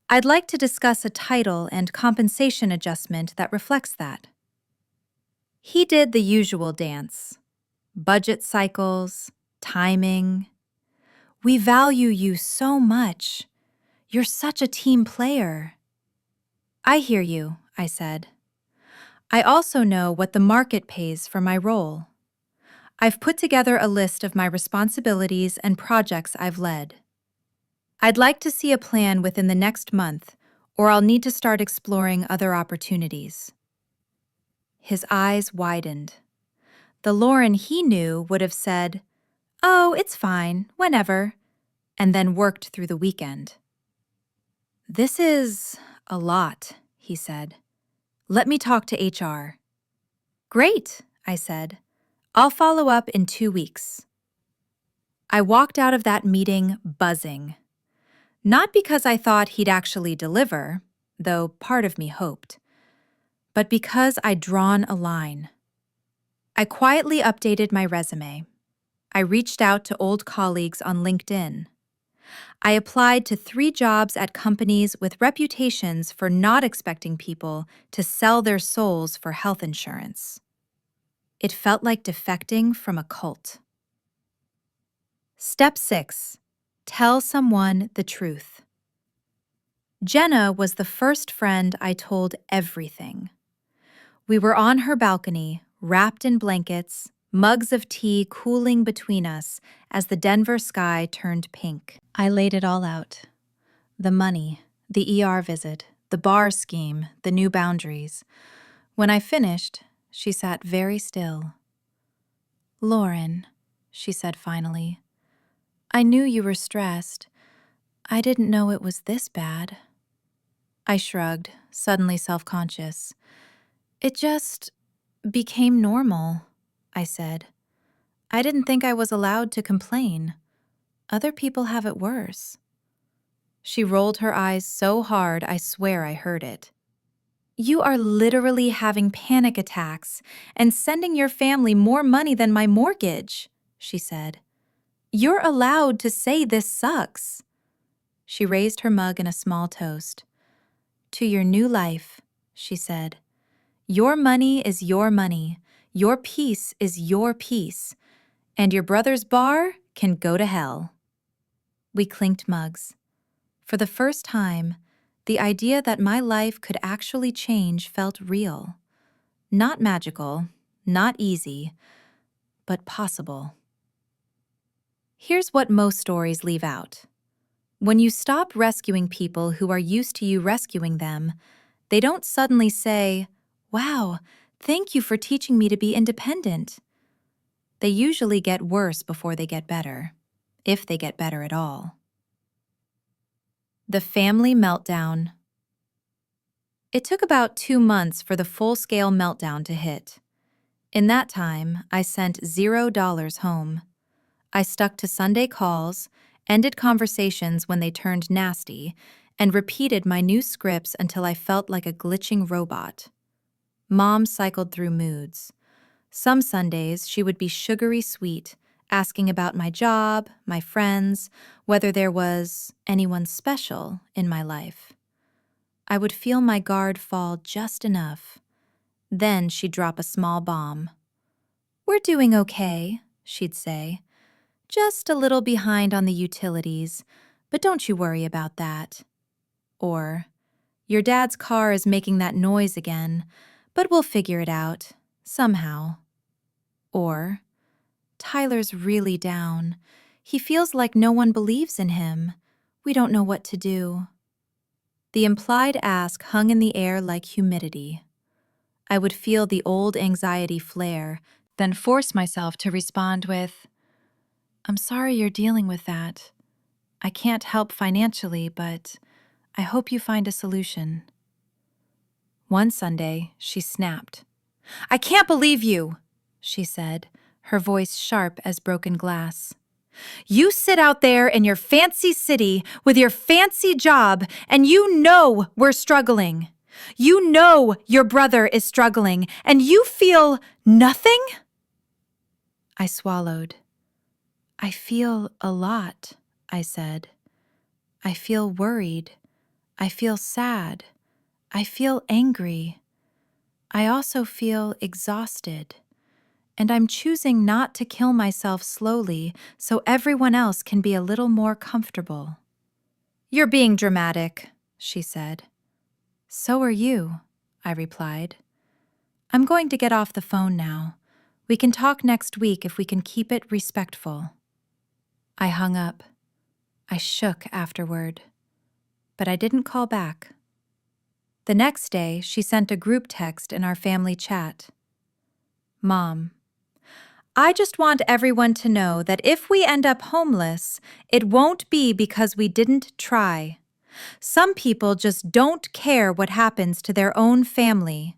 S1: I'd like to discuss a title and compensation adjustment that reflects that. He did the usual dance. Budget cycles, timing. We value you so much. You're such a team player. I hear you, I said. I also know what the market pays for my role. I've put together a list of my responsibilities and projects I've led. I'd like to see a plan within the next month, or I'll need to start exploring other opportunities. His eyes widened. The Lauren he knew would have said, "Oh, it's fine, whenever," and then worked through the weekend. "This is a lot," he said. "Let me talk to HR." "Great," I said. "I'll follow up in 2 weeks." I walked out of that meeting buzzing. Not because I thought he'd actually deliver, though part of me hoped, but because I'd drawn a line. I quietly updated my resume. I reached out to old colleagues on LinkedIn. I applied to 3 jobs at companies with reputations for not expecting people to sell their souls for health insurance. It felt like defecting from a cult. Step 6. Tell someone the truth. Jenna was the first friend I told everything. We were on her balcony, wrapped in blankets, mugs of tea cooling between us as the Denver sky turned pink. I laid it all out. The money, the ER visit, the bar scheme, the new boundaries. When I finished, she sat very still. "Lauren," she said finally, I knew you were stressed. I didn't know it was this bad. I shrugged, suddenly self-conscious. It just became normal, I said. I didn't think I was allowed to complain. Other people have it worse. She rolled her eyes so hard I swear I heard it. You are literally having panic attacks and sending your family more money than my mortgage, she said. You're allowed to say this sucks. She raised her mug in a small toast. To your new life, she said. Your money is your money. Your peace is your peace. And your brother's bar can go to hell. We clinked mugs. For the first time, the idea that my life could actually change felt real. Not magical, not easy, but possible. Here's what most stories leave out. When you stop rescuing people who are used to you rescuing them, they don't suddenly say, "Wow, thank you for teaching me to be independent." They usually get worse before they get better, if they get better at all. The family meltdown. It took about 2 months for the full-scale meltdown to hit. In that time, I sent $0 home. I stuck to Sunday calls, ended conversations when they turned nasty, and repeated my new scripts until I felt like a glitching robot. Mom cycled through moods. Some Sundays, she would be sugary sweet, asking about my job, my friends, whether there was anyone special in my life. I would feel my guard fall just enough. Then she'd drop a small bomb. "We're doing okay," she'd say. "Just a little behind on the utilities, but don't you worry about that." Or, "Your dad's car is making that noise again, but we'll figure it out, somehow." Or, "Tyler's really down. He feels like no one believes in him. We don't know what to do." The implied ask hung in the air like humidity. I would feel the old anxiety flare, then force myself to respond with, "I'm sorry you're dealing with that. I can't help financially, but I hope you find a solution." One Sunday, she snapped. "I can't believe you," she said, her voice sharp as broken glass. "You sit out there in your fancy city with your fancy job, and you know we're struggling. You know your brother is struggling, and you feel nothing?" I swallowed. "I feel a lot," I said. "I feel worried. I feel sad. I feel angry. I also feel exhausted. And I'm choosing not to kill myself slowly so everyone else can be a little more comfortable." "You're being dramatic," she said. "So are you," I replied. "I'm going to get off the phone now. We can talk next week if we can keep it respectful." I hung up. I shook afterward. But I didn't call back. The next day, she sent a group text in our family chat. "Mom, I just want everyone to know that if we end up homeless, it won't be because we didn't try. Some people just don't care what happens to their own family.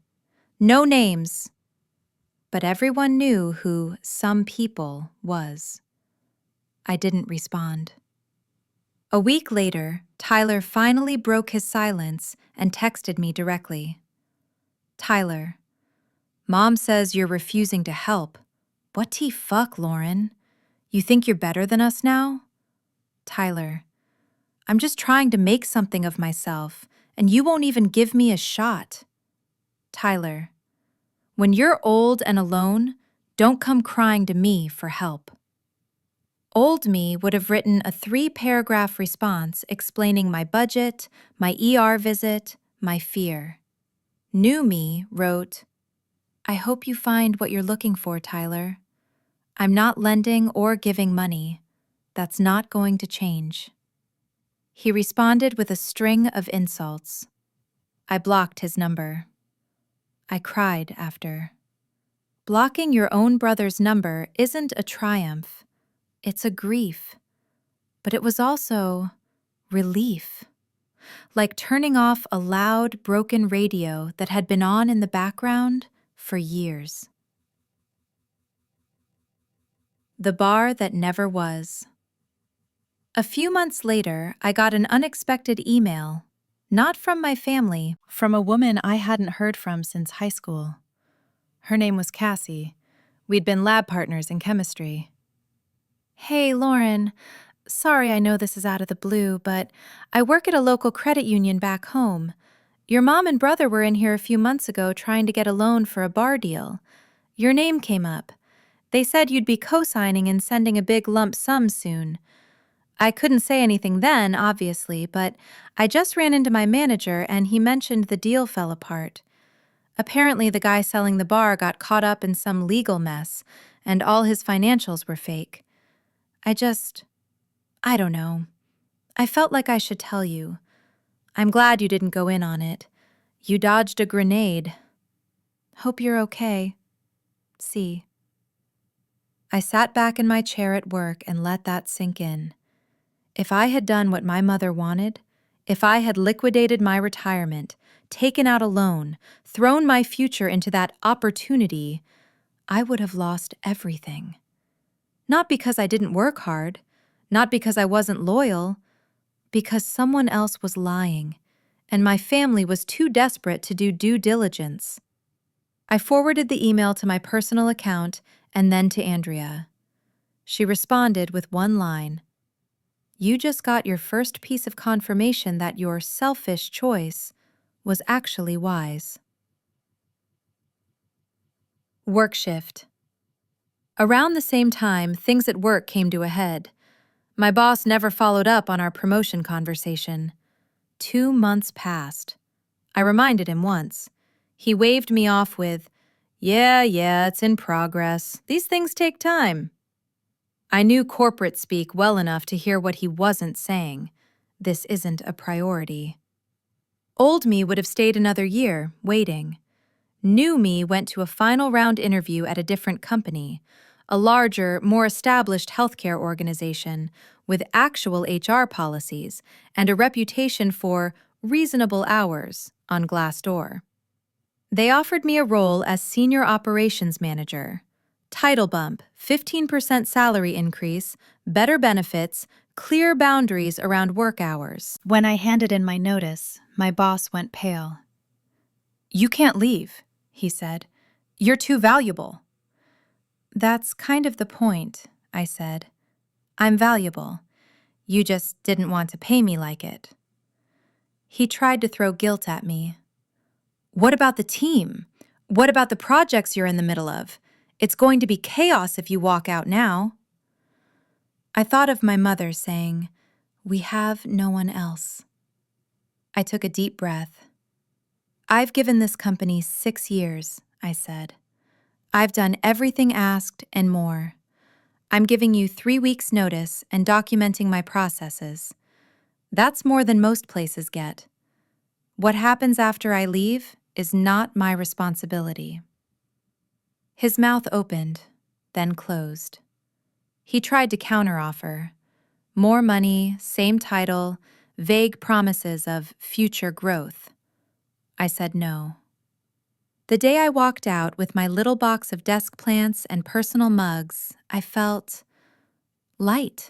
S1: No names." But everyone knew who "some people" was. I didn't respond. A week later, Tyler finally broke his silence and texted me directly. "Tyler, Mom says you're refusing to help. What the fuck, Lauren? You think you're better than us now?" "Tyler, I'm just trying to make something of myself, and you won't even give me a shot." "Tyler, when you're old and alone, don't come crying to me for help." Old me would have written a 3-paragraph response explaining my budget, my ER visit, my fear. New me wrote, "I hope you find what you're looking for, Tyler. I'm not lending or giving money. That's not going to change." He responded with a string of insults. I blocked his number. I cried after. Blocking your own brother's number isn't a triumph. It's a grief. but it was also relief, like turning off a loud, broken radio that had been on in the background for years. The bar that never was. A few months later, I got an unexpected email, not from my family, from a woman I hadn't heard from since high school. Her name was Cassie. We'd been lab partners in chemistry. "Hey, Lauren. Sorry I know this is out of the blue, but I work at a local credit union back home. Your mom and brother were in here a few months ago trying to get a loan for a bar deal. Your name came up. They said you'd be co-signing and sending a big lump sum soon. I couldn't say anything then, obviously, but I just ran into my manager and he mentioned the deal fell apart. Apparently the guy selling the bar got caught up in some legal mess, and all his financials were fake. I don't know. I felt like I should tell you. I'm glad you didn't go in on it. You dodged a grenade. Hope you're okay. C." I sat back in my chair at work and let that sink in. If I had done what my mother wanted, if I had liquidated my retirement, taken out a loan, thrown my future into that opportunity, I would have lost everything. Not because I didn't work hard, not because I wasn't loyal, because someone else was lying, and my family was too desperate to do due diligence. I forwarded the email to my personal account and then to Andrea. She responded with one line: "You just got your first piece of confirmation that your selfish choice was actually wise." Work shift. Around the same time, things at work came to a head. My boss never followed up on our promotion conversation. 2 months passed. I reminded him once. He waved me off with, Yeah, it's in progress. These things take time." I knew corporate speak well enough to hear what he wasn't saying. This isn't a priority. Old me would have stayed another year, waiting. New me went to a final round interview at a different company, a larger, more established healthcare organization with actual HR policies and a reputation for reasonable hours on Glassdoor. They offered me a role as Senior Operations Manager. Title bump, 15% salary increase, better benefits, clear boundaries around work hours. When I handed in my notice, my boss went pale. "You can't leave," he said. "You're too valuable." "That's kind of the point," I said. "I'm valuable. You just didn't want to pay me like it." He tried to throw guilt at me. "What about the team? What about the projects you're in the middle of? It's going to be chaos if you walk out now." I thought of my mother saying, "We have no one else." I took a deep breath. "I've given this company 6 years," I said. "I've done everything asked and more. I'm giving you 3 weeks' notice and documenting my processes. That's more than most places get. What happens after I leave is not my responsibility." His mouth opened, then closed. He tried to counteroffer. More money, same title, vague promises of future growth. I said no. The day I walked out with my little box of desk plants and personal mugs, I felt light.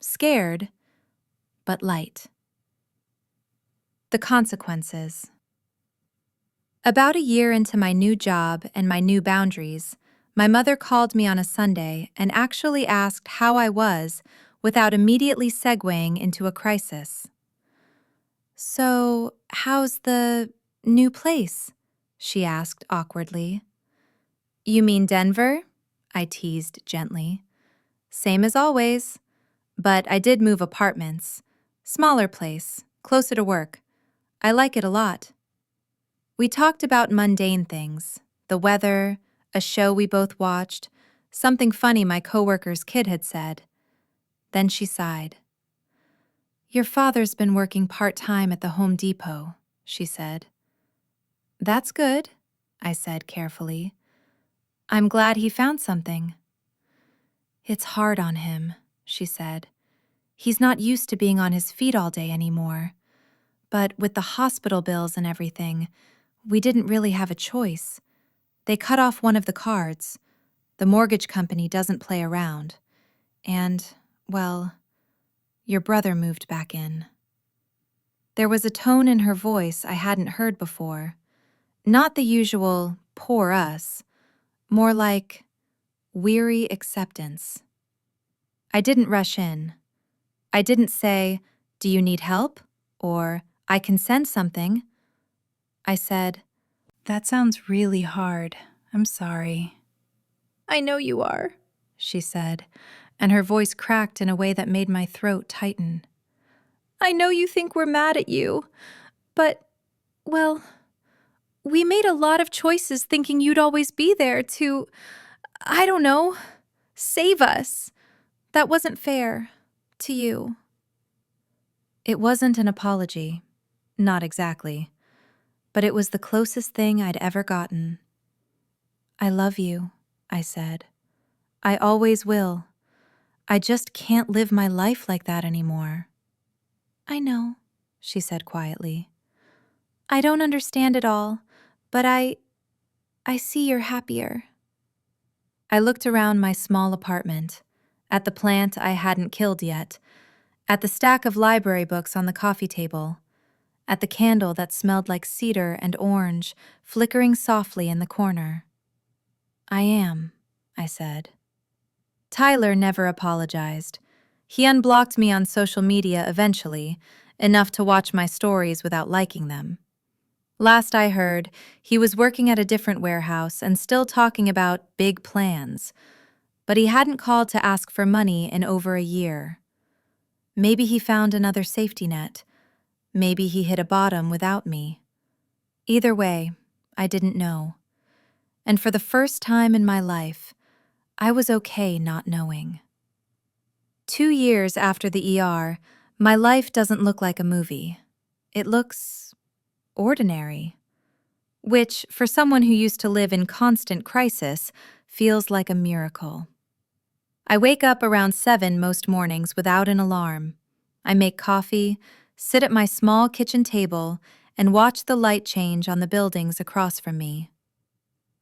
S1: Scared, but light. The consequences. About a year into my new job and my new boundaries, my mother called me on a Sunday and actually asked how I was without immediately segueing into a crisis. "So, how's the new place?" she asked awkwardly. "You mean Denver?" I teased gently. "Same as always. But I did move apartments. Smaller place, closer to work. I like it a lot." We talked about mundane things, the weather, a show we both watched, something funny my coworker's kid had said. Then she sighed. "Your father's been working part-time at the Home Depot," she said. "That's good," I said carefully. "I'm glad he found something." "It's hard on him," she said. He's not used to being on his feet all day anymore. But with the hospital bills and everything, we didn't really have a choice. They cut off one of the cards. The mortgage company doesn't play around. And, well, your brother moved back in." There was a tone in her voice I hadn't heard before. Not the usual, "poor us," more like weary acceptance. I didn't rush in. I didn't say, "Do you need help?" or "I can send something." I said, "That sounds really hard. I'm sorry." "I know you are," she said, and her voice cracked in a way that made my throat tighten. "I know you think we're mad at you, but, well, we made a lot of choices thinking you'd always be there to, I don't know, save us. That wasn't fair to you." It wasn't an apology. Not exactly. But it was the closest thing I'd ever gotten. "I love you," I said. "I always will. I just can't live my life like that anymore." "I know," she said quietly. "I don't understand it all, but I see you're happier." I looked around my small apartment, at the plant I hadn't killed yet, at the stack of library books on the coffee table, at the candle that smelled like cedar and orange flickering softly in the corner. "I am," I said. Tyler never apologized. He unblocked me on social media eventually, enough to watch my stories without liking them. Last I heard, he was working at a different warehouse and still talking about big plans, but he hadn't called to ask for money in over a year. Maybe he found another safety net. Maybe he hit a bottom without me. Either way, I didn't know. And for the first time in my life, I was okay not knowing. 2 years after the ER, my life doesn't look like a movie. It looks ordinary, which, for someone who used to live in constant crisis, feels like a miracle. I wake up around 7 most mornings without an alarm. I make coffee, sit at my small kitchen table, and watch the light change on the buildings across from me.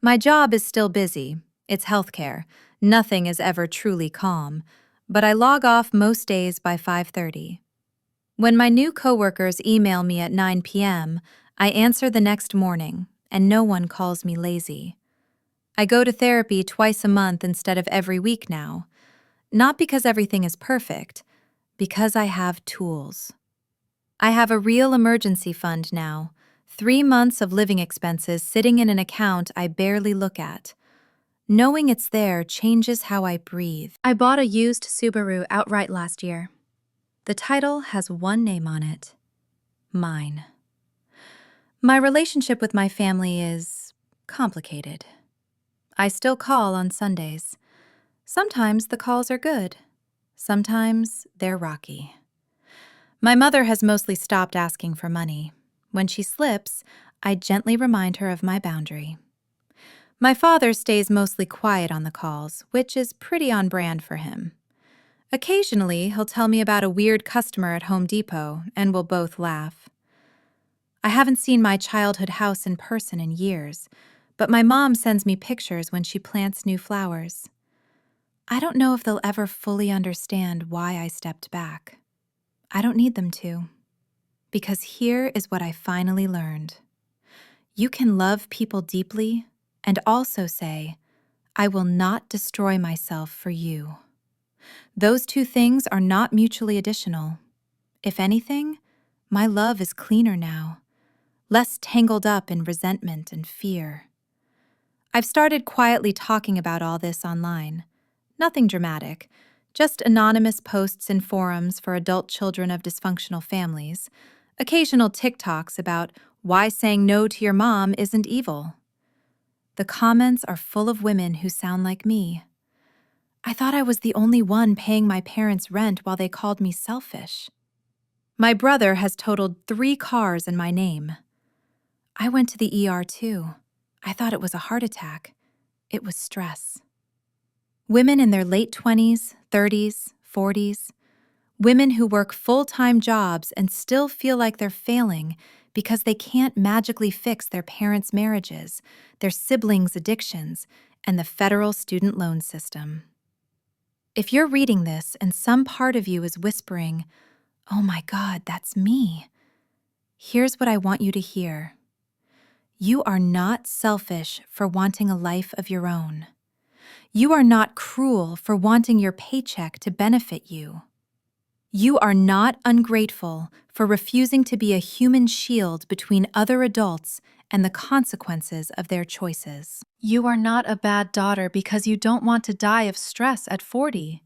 S1: My job is still busy. It's healthcare. Nothing is ever truly calm, but I log off most days by 5:30. When my new coworkers email me at 9 p.m., I answer the next morning, and no one calls me lazy. I go to therapy twice a month instead of every week now, not because everything is perfect, because I have tools. I have a real emergency fund now, 3 months of living expenses sitting in an account I barely look at. Knowing it's there changes how I breathe. I bought a used Subaru outright last year. The title has one name on it: mine. My relationship with my family is complicated. I still call on Sundays. Sometimes the calls are good. Sometimes they're rocky. My mother has mostly stopped asking for money. When she slips, I gently remind her of my boundary. My father stays mostly quiet on the calls, which is pretty on brand for him. Occasionally, he'll tell me about a weird customer at Home Depot, and we'll both laugh. I haven't seen my childhood house in person in years, but my mom sends me pictures when she plants new flowers. I don't know if they'll ever fully understand why I stepped back. I don't need them to. Because here is what I finally learned. You can love people deeply and also say, "I will not destroy myself for you." Those two things are not mutually additional. If anything, my love is cleaner now, less tangled up in resentment and fear. I've started quietly talking about all this online. Nothing dramatic, just anonymous posts in forums for adult children of dysfunctional families, occasional TikToks about why saying no to your mom isn't evil. The comments are full of women who sound like me. I thought I was the only one paying my parents' rent while they called me selfish. My brother has totaled 3 cars in my name. I went to the ER too. I thought it was a heart attack. It was stress. Women in their late 20s, 30s, 40s. Women who work full-time jobs and still feel like they're failing because they can't magically fix their parents' marriages, their siblings' addictions, and the federal student loan system. If you're reading this and some part of you is whispering, "Oh my God, that's me," here's what I want you to hear. You are not selfish for wanting a life of your own. You are not cruel for wanting your paycheck to benefit you. You are not ungrateful for refusing to be a human shield between other adults and the consequences of their choices. You are not a bad daughter because you don't want to die of stress at 40.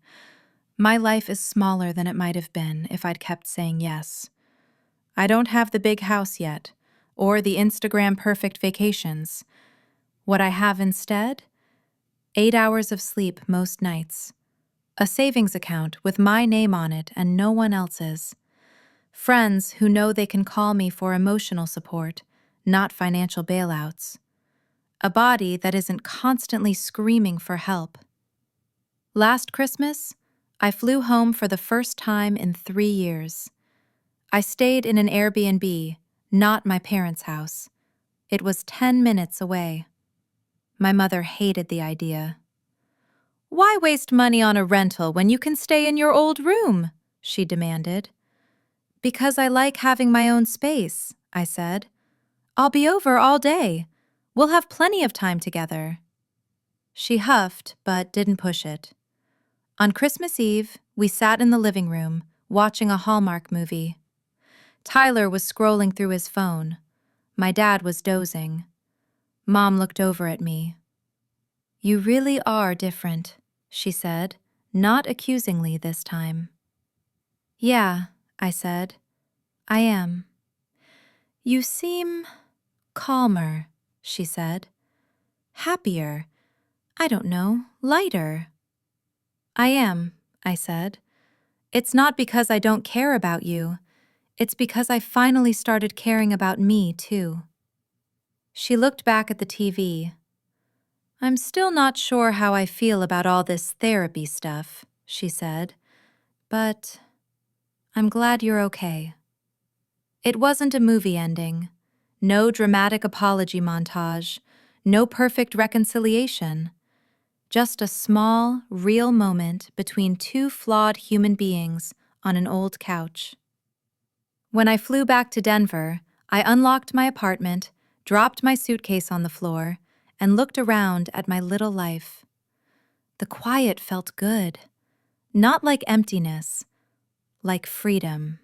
S1: My life is smaller than it might have been if I'd kept saying yes. I don't have the big house yet, or the Instagram perfect vacations. What I have instead? 8 hours of sleep most nights. A savings account with my name on it and no one else's. Friends who know they can call me for emotional support, not financial bailouts. A body that isn't constantly screaming for help. Last Christmas, I flew home for the first time in 3 years. I stayed in an Airbnb, not my parents' house. It was 10 minutes away. My mother hated the idea. "Why waste money on a rental when you can stay in your old room?" she demanded. "Because I like having my own space," I said. "I'll be over all day. We'll have plenty of time together." She huffed, but didn't push it. On Christmas Eve, we sat in the living room, watching a Hallmark movie. Tyler was scrolling through his phone. My dad was dozing. Mom looked over at me. "You really are different," she said, not accusingly this time. "Yeah," I said. "I am." "You seem calmer," she said. "Happier. I don't know, lighter." "I am," I said. "It's not because I don't care about you. It's because I finally started caring about me, too." She looked back at the TV. "I'm still not sure how I feel about all this therapy stuff," she said, "but I'm glad you're okay." It wasn't a movie ending. No dramatic apology montage. No perfect reconciliation. Just a small, real moment between two flawed human beings on an old couch. When I flew back to Denver, I unlocked my apartment, dropped my suitcase on the floor, and looked around at my little life. The quiet felt good. Not like emptiness, like freedom.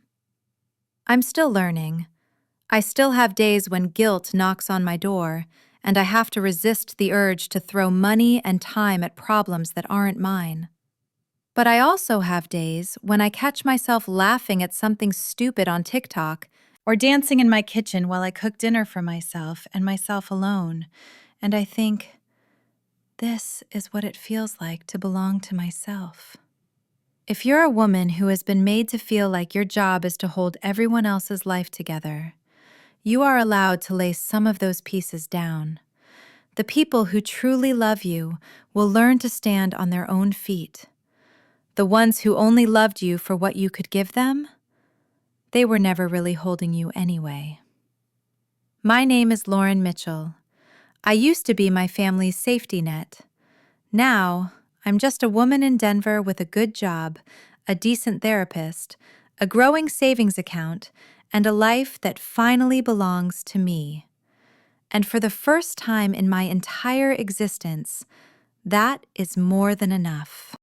S1: I'm still learning. I still have days when guilt knocks on my door, and I have to resist the urge to throw money and time at problems that aren't mine. But I also have days when I catch myself laughing at something stupid on TikTok or dancing in my kitchen while I cook dinner for myself and myself alone, and I think, this is what it feels like to belong to myself. If you're a woman who has been made to feel like your job is to hold everyone else's life together, you are allowed to lay some of those pieces down. The people who truly love you will learn to stand on their own feet. The ones who only loved you for what you could give them, they were never really holding you anyway. My name is Lauren Mitchell. I used to be my family's safety net. Now, I'm just a woman in Denver with a good job, a decent therapist, a growing savings account, and a life that finally belongs to me. And for the first time in my entire existence, that is more than enough.